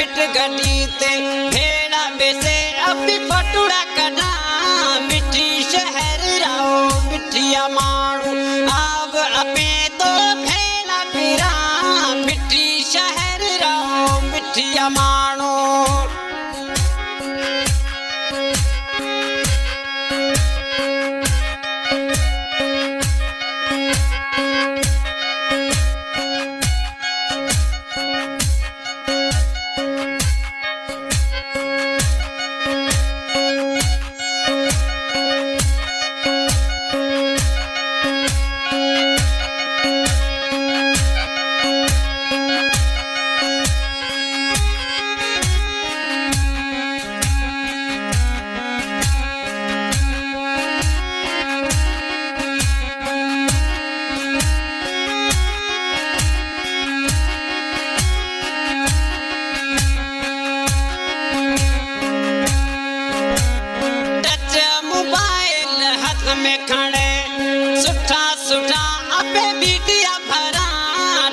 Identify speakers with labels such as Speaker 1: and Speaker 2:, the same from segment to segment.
Speaker 1: bit गटी ते भेड़ा बेसे अभी फटुड़ा कड़ा मिठी शहर राओ मिठिया माणू आव अपे तो भेड़ा फिरा मिठी शहर राओ मिठिया माणू में खड़े सुठा सुठा अपे बीटिया भरा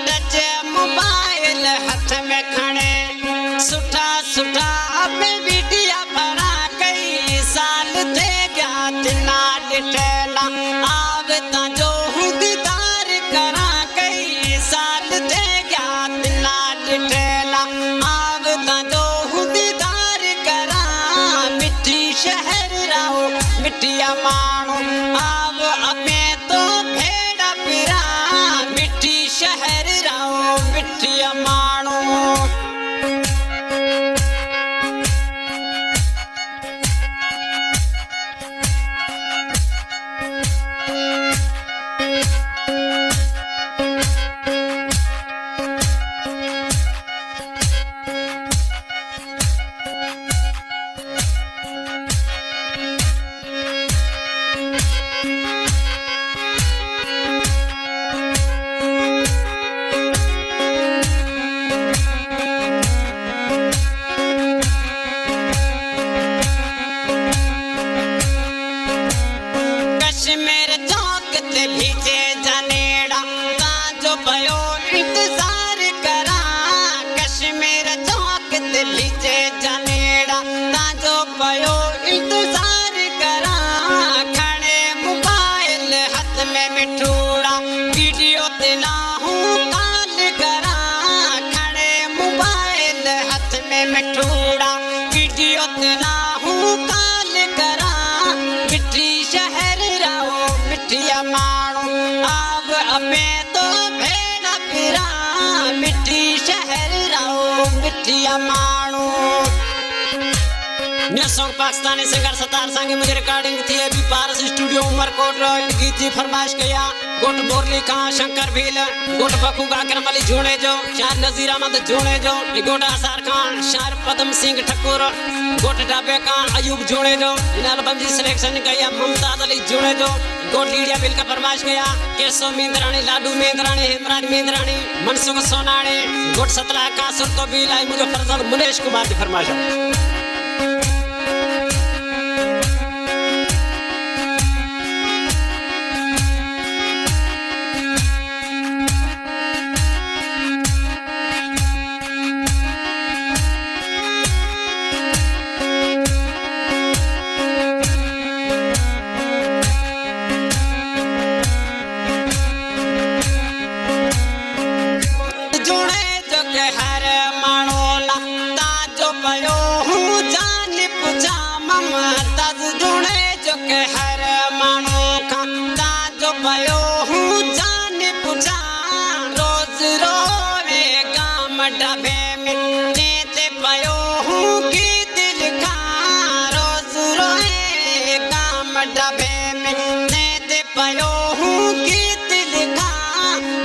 Speaker 1: टच मोबाइल हाथ में खड़े सुठा सुठा अपे बीटिया भरा कई साल थे गया तिना डिटेला आवता जो दीदार करा कई साल थे गया तिना डिटेला आवता जो दीदार करा मिठी शहर राओ मिठिया माणू आव अपे तो भेड़ा फिरा मिठी शहर राओ मिठिया माणू मेरे चौक ते भीजे जनेड़ा ताजो भयो इंतजार करा कश्मीर चौक ते भीजे जनेड़ा ताजो भयो इंतजार करा खड़े मोबाइल हाथ में मिठूड़ा वीडियो ते ना हूँ काल करा खड़े मोबाइल हाथ में मिठूड़ा वीडियो ते ना हूँ काल करा मिठी शहर मिठिया माणू आव अपे तो भेड़ा फिरा मिठी शहर राओ मिठिया माणू new song Pakistani singer Sattar संगे मुझे रिकॉर्डिंग थी अभी पारस स्टूडियो उमरकोट गीत जी फरमाइश किया गोट बोरली कहाँ शंकर भील गोट बखू गाकर मली जोड़े जो शार नजीर अहमद जोड़े जो गोट आसार खान शार पदम सिंह ठकुर गोट डाबे खान अयूब जोड़े जो इन एल्बम जी सिलेक्शन किया मुमताज अली जोड़े जो गोट लीडिया बिल का फरमाइश किया केसो मेंदरानी लाडू मेंदरानी हेमरानी मेंदरानी मनसुख सोनानी गोट सतला का सुर तो बिल आई मुझे फरजंद मुनेश कुमार की फरमाइश हर मानो ना ताजो पयो हूँ जान पूछा ममता जुड़े जो के हर मानो का ताजो पयो हूँ जान पूछा रोज रोवे गाम डबे में देते पयो हूँ की दिल का रोज रोवे गाम डबे में देते पयो हूँ की दिल का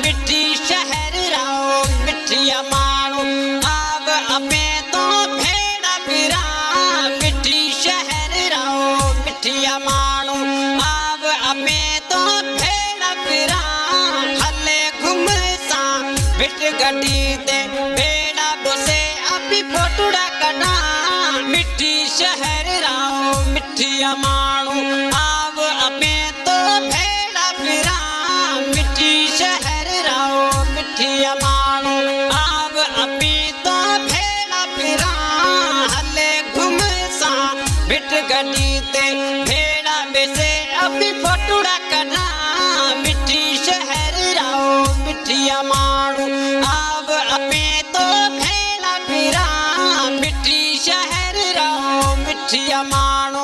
Speaker 1: मिठी शहर राओ मिठिया माणू आव अपे तो भेड़ा फिरा मिठी शहर राओ मिठिया माणू आव अपे तो भेड़ा फिरा हले घुमसा बिट गटी ते भेड़ा बोसे अभी फोटुड़ा कड़ा मिठी शहर राओ मिठिया माणू आव अपे तो भेड़ा फिरा मिठी शहर राओ मिठिया माणू आव अपी तो भेड़ा फिरा मिठिया माणू अब अपे तो खेला फिरा मिठी शहर रहो मिठिया माणू